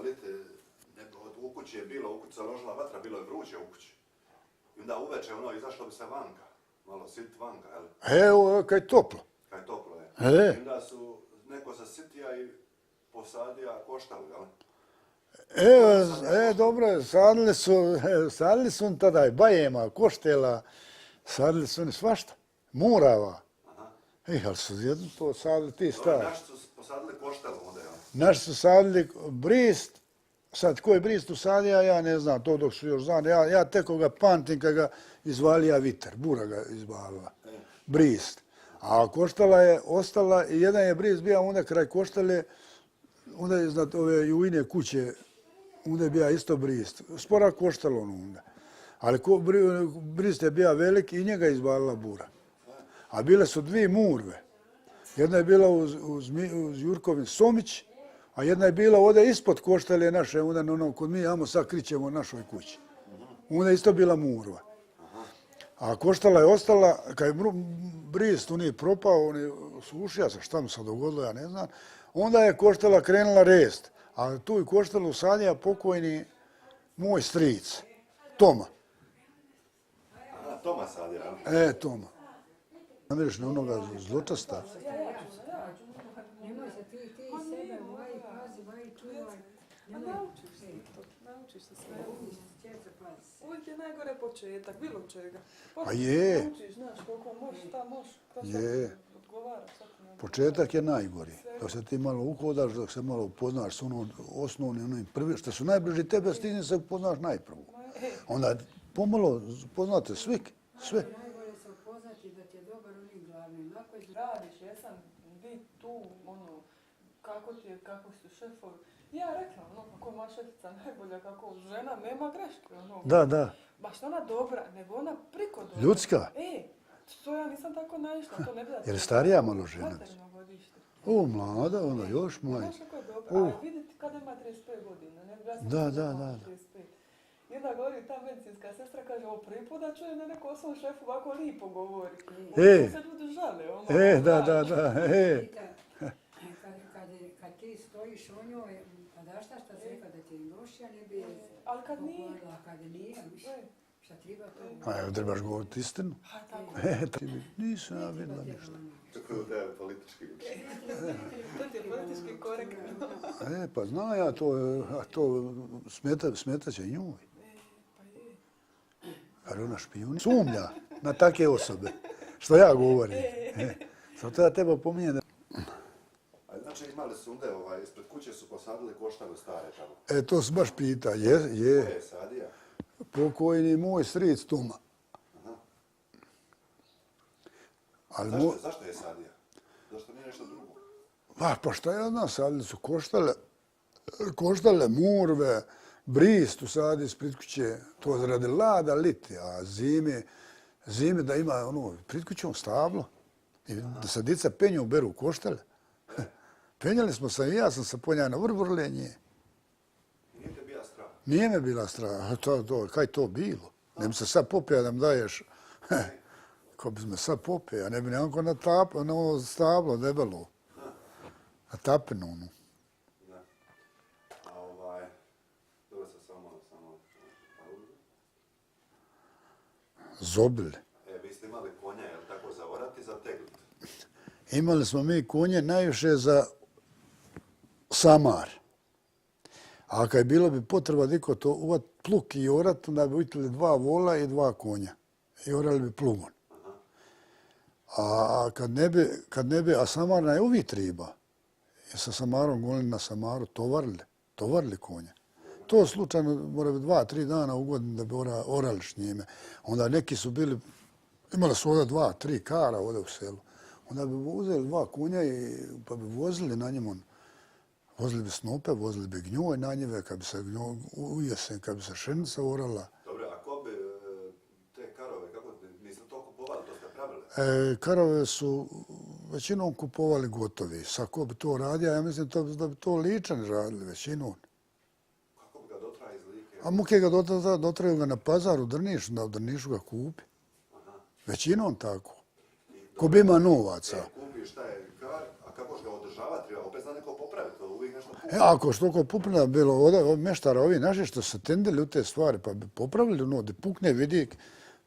S1: u kući je bilo, u kući se ložila vatra, bilo je vruće u kući. I onda uveče, izašlo bi se vanka, malo sit vanka, jel?
S2: Evo, kaj je toplo.
S1: Kaj je toplo, je. I onda su neko zasitija i posadija koštalu, jel?
S2: Dobro, sadili su tada i bajema, koštela, sadili su oni svašta, murava. Ali su jedno to sadili ti stari.
S1: Naši su posadili koštelu onda, jel?
S2: Naši su sadili brist, sad ko je brist usadio, ja ne znam, to dok su još znali. Ja tek ga pamtim kad ga izvalija viter, bura ga izvalila. Brist. A koštala je ostala i jedan je brist bio onda kraj koštale, onda je iznad ove Jujine kuće, onda je bio isto brist. Spora koštalo ono onda. Ali brist je bio velik i njega izvalila bura. A bile su dvije murve. Jedna je bila uz Jurkovin Somić, a jedna je bila ovdje ispod koštale naše, onda ono kod mi amo sad krićemo našoj kući. Onda je isto bila murva. A koštala je ostala, kad je brist u njih propao, on je sušio se, šta mu se dogodilo, ja ne znam, onda je koštala krenula rest. A tu je koštala usadija pokojni moj stric, Toma.
S1: Aha, Toma sadija.
S2: Toma. Namiriš na onoga zločasta.
S3: Nemoj se ti sebe, vaj, pazi, vaj, čuvaj.
S4: Naučiš se sve. Uvijek je najgore početak, bilo čega.
S2: A je.
S4: Naučiš, znaš, koliko možeš, šta možeš.
S2: Je. Početak je najgori. Dok se ti malo uhodaš, dok se malo upoznaš s onom osnovnim, onim prvi, što su najbliži tebe, stigni se upoznaš najprvo. Onda pomalo poznate sve.
S3: Najbolje se upoznati da ti je dobar onih glavni.
S4: Radiš, jesam, vi tu, ono, kako su šefovi. Ja rekla, ono, kako moja šefica najbolja, kako žena nema greške, ono.
S2: Da.
S4: Baš ona dobra, nego ona priko dobra.
S2: Ljudska.
S4: To ja nisam tako naišla, to ne bi da...
S2: Jer starija malo žena.
S4: Materino godište.
S2: Mlada, ona još mlada.
S4: Znaš kako je dobra, ali vidite kada ima 35 godina, ne bi ja sam
S2: Da.
S4: 35. I onda govori ta medicinska sestra, kaže, ovo prvi put da čujem da neko o svom šefu ovako lipo govori. To se ljudi žale, ono.
S2: Da.
S3: Kad ti stojiš o njoj, pa da šta se rekao da ti je lošija, ne bi
S4: ali kad nije.
S3: Kad nije, šta treba to?
S2: A evo, trebaš govoriti istinu. Nisam ja vidjela ništa.
S1: Tako da je politički učin.
S4: To ti je politički korektno.
S2: Pa znam ja to smeta će i njoj. Ali ona špijuni sumnja na takve osobe. Što ja govorim. Zato ja teba pominjem.
S1: Znači imali su onda, ispred kuće su posadili koštave stare tamo.
S2: To se baš pita, je.
S1: Ko je sadija?
S2: Pokojni moj stric Toma.
S1: Zašto je sadija? Zašto nije nešto drugo?
S2: Pa šta ja znam, sadili su koštale murve, brist usadi ispred kuće, to zaradi lada liti, a zime da ima pred kućom stablo. I da se dica penju beru koštale. Penjali smo se i ja sam se ponjao na vrvrlenje.
S1: Nije te bila strah?
S2: Nije me bila strah. Kaj to bilo? Ne bi se sad popija da mi daješ. Ko bi me sad popija, ne bi nekako na stablo debelo. Na tapinu.
S1: Da. Dobro se samo
S2: Zobil.
S1: Vi ste imali konja, je li tako, za orati i za teglit?
S2: Imali smo mi konje najviše za samar. A kad bilo bi potreba diko to uvat pluk i orat, onda bi ujtili 2 vola i 2 konja. I orali bi plugom. A kad ne bi, a samarna je uvijek riba. I sa samarom gonili na samaru, tovarili konja. To slučajno mora biti 2-3 dana u godini da bi orali s njime. Onda neki su bili, imali su ovdje 2-3 kara ovdje u selu. Onda bi uzeli 2 konja pa bi vozili na njemu. Vozili bi snope, vozili bi gnjoj na njeve, kad bi se u jesen, kad bi se pšenica orala.
S1: Dobro, a ko bi te karove, kako niste to kupovali, to ste pravili?
S2: Karove su većinom kupovali gotovi. Sad ko bi to radio, ja mislim da bi to Ličani radili većinom.
S1: Kako bi ga dotrali iz Like?
S2: A muke ga dotraju ga na pazar u Drnišu, da u Drnišu ga kupi. Većinom tako. Ko bi ima novaca.
S1: Kupiš taj kar, a kako ga održavati, treba opet zna neko popraviti, to uvijek nešto kupi.
S2: Ako što ko pupina bilo od meštara ovi naši što se tendili u te stvari, pa bi popravili da pukne vidik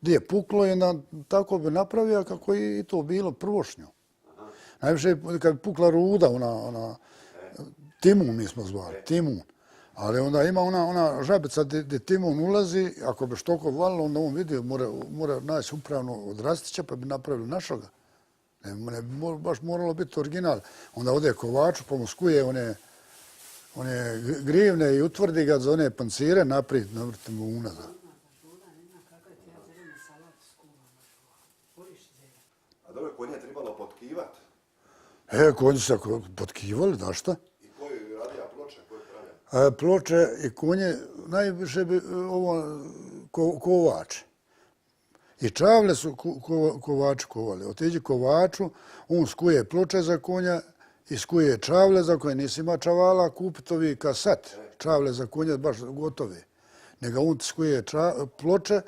S2: gdje je puklo i tako bi napravio kako i to bilo prvošnjo. Najviše kad bi pukla ruda, ona timun mi smo zvali, timun. Ali onda ima ona žabica gdje timun ulazi, ako bi štoko valilo, onda on vidi, mora naći upravno od rastića pa bi napravili našoga. Ne bi baš moralo biti original. Onda ode kovaču pa mu skuje one one grivne i utvrdi ga za one pancire naprijed, navrtimo unazad.
S1: A dobro, konje je trebalo potkivati.
S2: Konji su potkivali, da šta?
S1: I koji radija ploče, koji pravlja?
S2: Ploče i konje, najviše bi kovače. I čavle su kovači kovali. Otiđi kovaču, on skuje ploče za konja i skuje čavle za konja. Nisi ima čavala kupiti ovi kasat, čavle za konja baš gotove. Nego on skuje ploče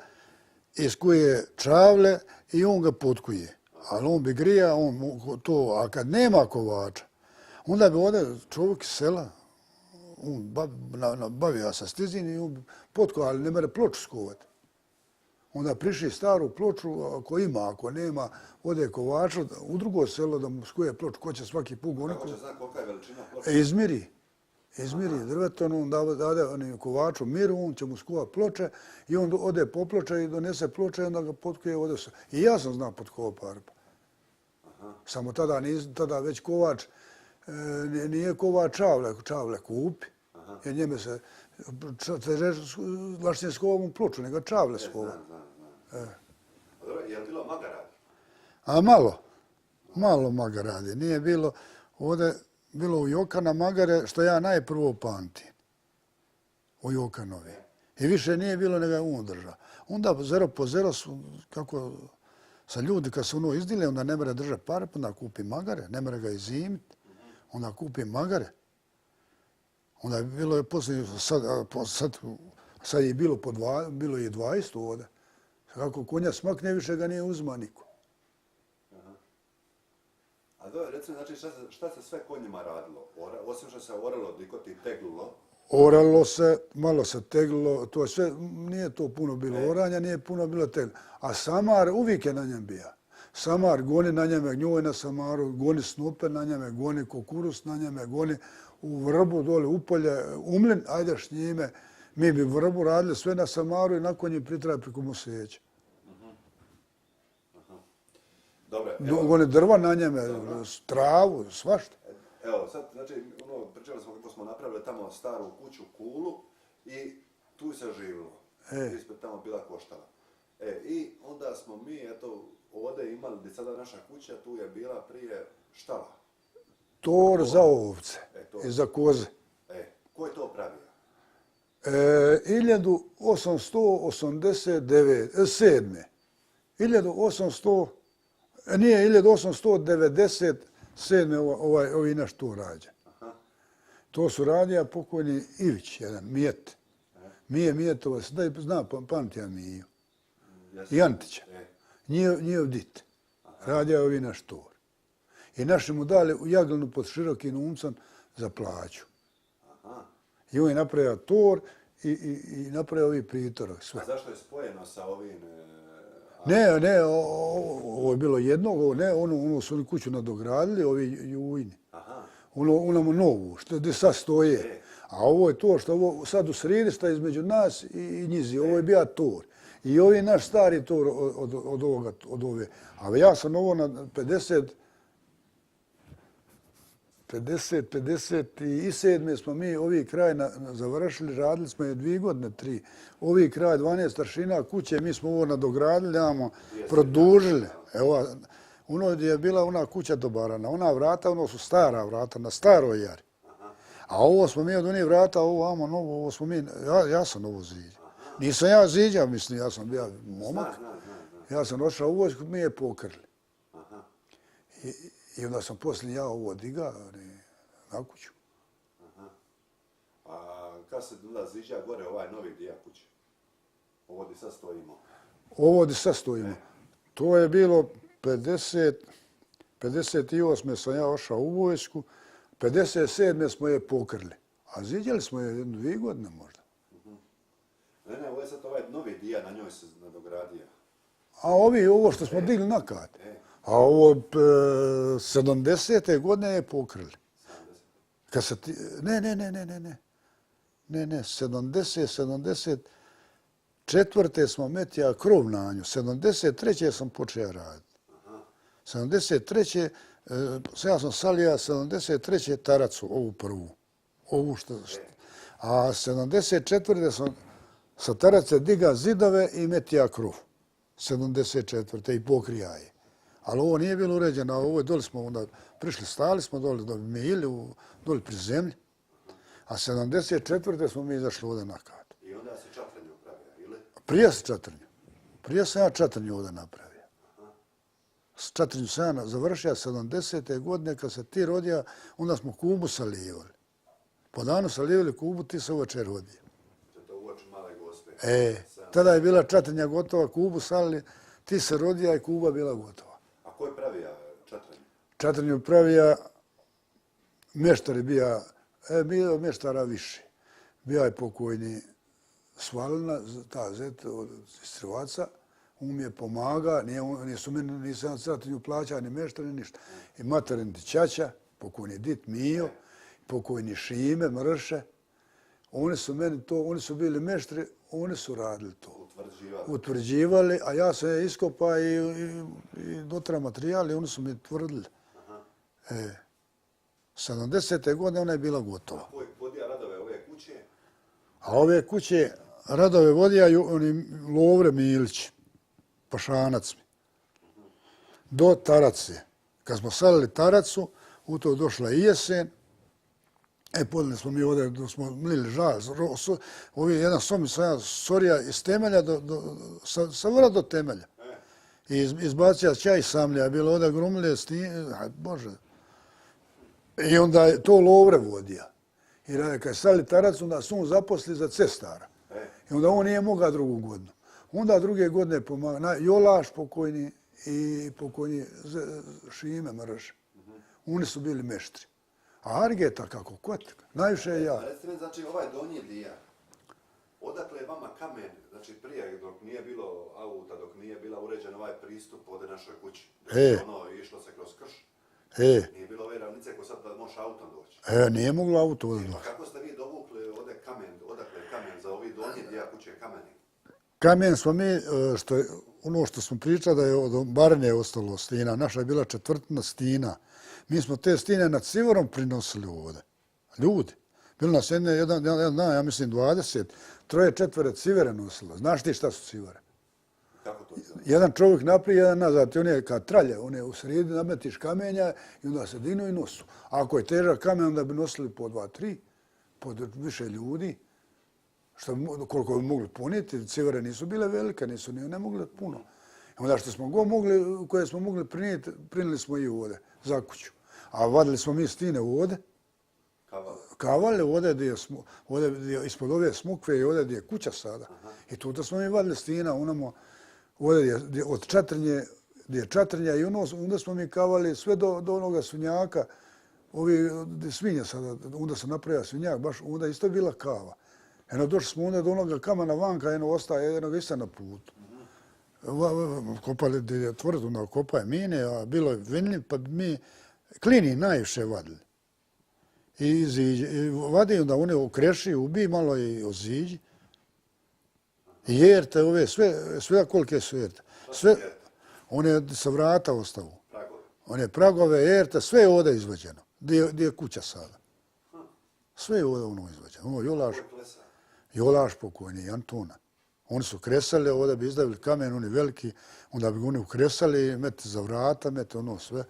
S2: i skuje čavle i on ga potkuje. Ali on bi grija, a kad nema kovača, onda bi ovdje čovjek iz sela, on bavio sa stizin i on potko, ali ne mere ploču skuvati. Onda priši staru ploču, ako ima, ako nema, ode kovaču u drugo selo da mu skuje ploču, ko će svaki put goniku.
S1: Kako će znati kolika je veličina ploča?
S2: Izmiri drvetom, on dade kovaču miru, on će mu skuvati ploče i on ode po ploče i donese ploče i onda ga potkuje ovdje. I ja sam znao potkovati parpa. Samo tada već kovač nije kovač čavle kupi, jer njeme se lašnije skovam u ploču, nego čavle skovam.
S1: Je li bilo maga radi?
S2: A malo maga radi. Nije bilo, ovdje bilo u Jokana magare, što ja najprvo pamtim. U Jokanovi. I više nije bilo nego je on držao. Onda zero po zero su, kako sa ljudi kad se ono izdile, onda ne mere držati parp, onda kupi magare, ne mere ga izimiti, onda kupi magare. Onda je bilo poslije, sad je bilo bilo je 20 ovdje. Kako konja smakne, više ga nije uzma niko.
S1: A dobro, recimo, znači šta se sve konjima radilo? Osim što se oralo, dikoti, teglulo?
S2: Oralo se, malo se teglilo, to sve, nije to puno bilo oranja, nije puno bilo teglilo. A samar uvijek je na njem bija. Samar goni na njeme gnjoj na samaru, goni snupe na njeme, goni kukuruz na njeme, goni u vrbu dole upolje, umlin, ajdeš njime. Mi bi vrbu radili sve na samaru i nakon je pritraje preko Moseća. Goni drva na njeme, travu, svašta.
S1: Evo, sad, znači, pričali smo kako smo napravili tamo staru kuću, kulu, i tu se živilo. Ispred tamo bila koštala. I onda smo mi, eto, ovdje imali, gdje sada naša kuća, tu je bila prije štala.
S2: Tor za ovce i za koze.
S1: Ko je to pravio?
S2: 1887. 1897. Ovi naš to rađa. To su radija pokojni Ivić, jedan Mijet. Mijetova, da zna, pamti ja Miju. I Antića. Njihov dit. Radija ovi naš tor. I naši mu dali u Jaglanu pod širokim umcem za plaću. I on je napravio tor i napravio ovi pritorak. Sve.
S1: A zašto je spojeno sa ovim...
S2: Ne, ovo je bilo jednog, ono su oni kuću nadogradili, ovi Jujni. Ono novu, gdje sad stoje. A ovo je to što ovo sad u sredi sta između nas i njizi. Ovo je bio tor. I ovo je naš stari tor od ove. A ja sam ovo na 57. smo mi ovi kraj završili, radili smo je 2 godine, 3. Ovi kraj 12 staršina kuće, mi smo ovo nadogradili, produžili. Evo, ono gdje je bila ona kuća do barana, ona vrata, ono su stara vrata, na staroj jari. A ovo smo mi od onih vrata, ovo novo, ovo smo mi, ja sam ovo ziđao. Nisam ja ziđao, mislim, ja sam bio momak. Ja sam došao u vojsku, mi je pokrili. I onda sam poslije ja ovo digao na kuću.
S1: A kad se onda ziđa gore ovaj novi dio kuće? Ovo gdje sad stojimo?
S2: Ovo gdje sad stojimo. To je bilo 58. sam ja ošao u vojsku, 57. smo je pokrili. A ziđali smo je 2 godine možda.
S1: Ne, ovo je sad ovaj novi dio, na njoj se nadogradio.
S2: A ovo što smo digli na kat. A ovo 70. godine je pokrili. Ne, 74. smo metija krov na nju. 73. sam počeo raditi. 73. ja sam salija 73. taracu, ovu prvu. ovu a 74. sam sa tarace diga zidove i metija krov. 74. i pokrija je. Ali ovo nije bilo uređeno, a ovo je doli smo onda prišli, stali smo doli do milju, doli pri zemlji. A 74. smo mi izašli ovdje na kat.
S1: I onda se čatrnju pravio, ili?
S2: Prije se čatrnju. Prije sam ja čatrnju ovdje napravio. S čatrnju sam ja završio 70. godine kad se ti rodija, onda smo Kubu salijevali. Po danu salijevali Kubu, ti se uveče rodio.
S1: To uoči Male Gospe.
S2: Tada je bila čatrnja gotova, Kubu salili, ti se rodija i Kuba bila gotova.
S1: A ko je pravija čatrnju?
S2: Čatrnju pravija, mještar je bio mještara više. Bio je pokojni Svalina, ta zet od Istrivaca, on mi je pomaga, nisam čatrnju plaćao ni mještar, ni ništa. I materin Čača, pokojni Dit Mijo, pokojni Šime, Mrše, oni su bili mještri, oni su radili to. Utvrđivali, a ja sam je iskopao i dotra materijali, oni su mi tvrdili. 70. godine ona je bila gotova.
S1: A ko je vodija radove ove kuće?
S2: A ove kuće radove vodijaju oni Lovre Milić, Pašanac mi. Do Tarace. Kad smo salili Taracu, u to došla i jesen. Podnili smo mi ovdje, dok smo mlili žal, jedan somi sam sorija iz temelja, sa vrla do temelja. I izbacija čaj samlja, bilo ovdje grumlje, bože. I onda je to Lovre vodija. I kad je sali Tarac, onda su on zaposli za cestara. I onda on nije mogao drugu godinu. Onda druge godine pomaga Jolaš pokojni i pokojni Šime Mrže. Oni su bili meštri. A Argeta kako kotak, najviše je ja.
S1: Recite mi, znači ovaj donji dio, odakle je vama kamen, znači prije dok nije bilo auta, dok nije bila uređen ovaj pristup ovdje našoj kući, išlo se kroz krš, nije bilo ove ravnice ko sad da možeš autom doći.
S2: Nije moglo auto ovdje doći.
S1: Kako ste vi dovukli ovdje kamen, odakle je kamen za ovi donji dio kuće kameni?
S2: Kamen smo mi, ono što smo pričali da je od Barne ostalo stina, naša je bila četvrtina stina. Mi smo te stine nad Civorom prinosili ovdje. Ljudi. Bilo nas jedan dan, ja mislim 20, 3-4 civere nosilo. Znaš ti šta su civere?
S1: Kako to?
S2: Jedan čovjek naprijed, jedan nazad. On je kad tralje, on je u sredi, nametiš kamenja i onda se dinu i nosu. Ako je težak kamen, onda bi nosili po 2-3, po više ljudi. Koliko bi mogli puniti, civere nisu bile velike, ne mogli puno. Onda što smo koje smo mogli prinijeti, prinili smo i ovdje, za kuću. A vadili smo mi stine ovdje. Kavale ovdje ispod ove smukve i ovdje gdje je kuća sada. I tu smo mi vadili stina, ovdje od čatrnje, gdje je čatrnja i onda smo mi kavali sve do onoga svinjaka, ovi svinje sada, onda se napravio svinjak, baš onda isto je bila kava. Došli smo onda do onoga kamena vanka, ostaje jednoga isto na putu. Kopali gdje je tvrdo, onda kopaje mine, a bilo je vinljiv, pa mi klini najviše vadili. I vadi onda one okreši, ubi malo i oziđi. I jerte ove, sve kolike su jerte. Sve, one sa vrata ostavu. One pragove, jerte, sve je ovdje izvađeno. Gdje je kuća sada. Sve je ovdje ono izvađeno. Jolaš pokojni, Antuna. Oni su kresali, ovdje bi izdavili kamen, oni veliki, onda bi oni ukresali, mete za vrata, mete ono sve.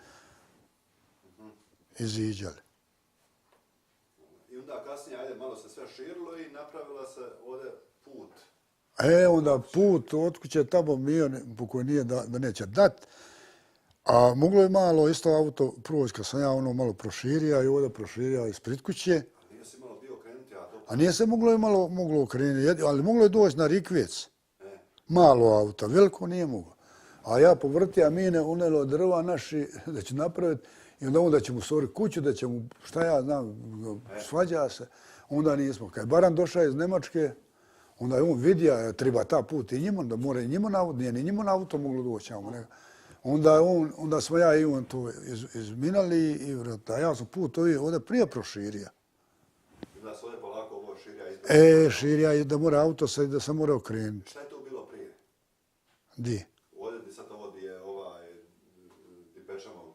S2: Iziđali.
S1: I onda kasnije, ajde, malo se sve širilo i napravila se ovdje put.
S2: Onda put od kuće tamo Mio pokoj nije da neće dat. A moglo je malo isto auto proći kad sam ja ono malo proširio i ovdje proširio ispred kuće.
S1: Nije se malo bio okrenuti, a to...
S2: A nije se moglo okrenuti, ali moglo je doći na Rikvec. Malo auta, veliko nije moglo. A ja povrtija mine, unelo drva naši da će napraviti i onda će mu stvoriti kuću, da će mu, šta ja znam, svađa se. Onda nismo. Kad je Baran došao iz Nemačke, onda je on vidio, treba ta put i njima, da mora i njima na auto, nije ni njima na auto moglo doći. Onda smo ja i on to izminali i ja sam put ovdje prije proširio.
S1: Da se ovdje polako ovo širija?
S2: Širija, da mora auto da se mora okrenuti.
S1: Šta je to bilo prije?
S2: Di?
S1: Ovdje sad ovo gdje je di pečamo?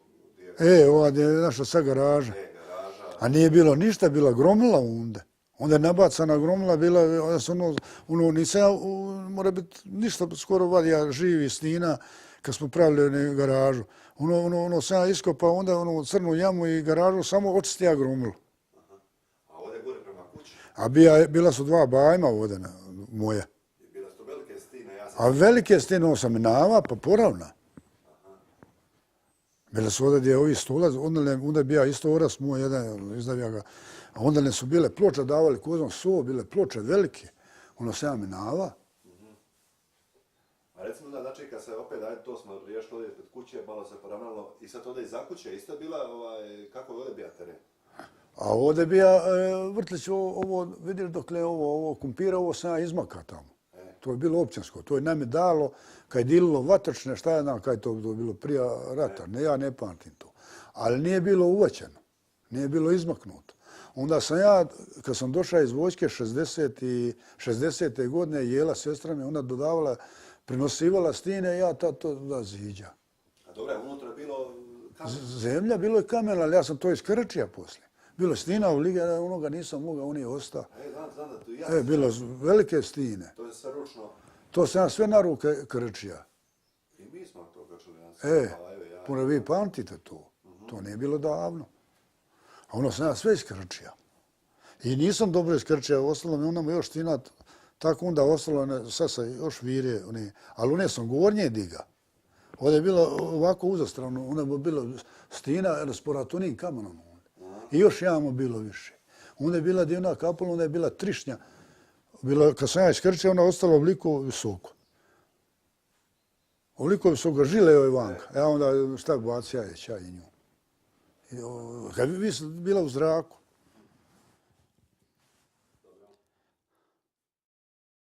S2: Ova gdje je naša sad garaža.
S1: Garaža.
S2: A nije bilo ništa, bila gromila onda. Onda je nabacana gromila, bila, nisam ja, mora biti ništa skoro vadija živi snina, kad smo pravili garažu. Sam ja iskopao onda crnu jamu i garažu, samo očisti ja gromilu.
S1: A ovdje gore prema kući?
S2: A bila su 2 bajma ovdje moja.
S1: I bila su to velike stine, ja sam...
S2: A velike stine, sam nava, pa poravna. Bile su ovdje gdje ovi stolac, onda je bio isto oras moj, jedan, izdavio ga. A onda su bile ploče, davali kozom so, bile ploče velike. Sam nava.
S1: A recimo da začeka se opet, ajde to smo riješili ovdje pred kuće, malo se poravnalo i sad ovdje iza kuće isto je bila, kako je ovdje bija teren?
S2: A ovdje bija Vrtlić, ovo, vidjeli dokle ovo kumpira, ovo sam ja izmaka tamo. To je bilo općinsko, to je nam je dalo, kad je dililo vatrčne, šta je znam, kad je to bilo prije rata, ja ne pamtim to. Ali nije bilo uvaćeno, nije bilo izmaknuto. Onda sam ja, kad sam došao iz vojske 60. godine, jela sestra mi, ona dodavala, prinosivala stine, ja to da ziđa.
S1: A dobro, unutra je bilo kamen?
S2: Zemlja, bilo je kamen, ali ja sam to iz Krčija poslije. Bilo je stina u lige, onoga nisam mogao, on je ostao.
S1: Znam da tu ja...
S2: Bilo velike stine.
S1: To je sve ručno...
S2: To sam ja sve na ruke Krčija.
S1: I mi smo to krčili.
S2: Puno vi pamtite to. To nije bilo davno. A sam ja sve iz Krčija. I nisam dobro iz Krčija, ostalo mi onamo još stina, tako onda ostalo, sad se još virje, ali one sam gornje diga. Ovdje je bilo ovako uzastravno, onda je bilo stina s poratonim kamenom. I još jamo bilo više. Onda je bila divna kapula, onda je bila trišnja. Kad sam ja iz Krčija, ona ostala ovoliko visoko. Ovoliko visoko, žile joj vanka. Ja onda šta bacija je čaj i nju. Kad bi bila u zraku.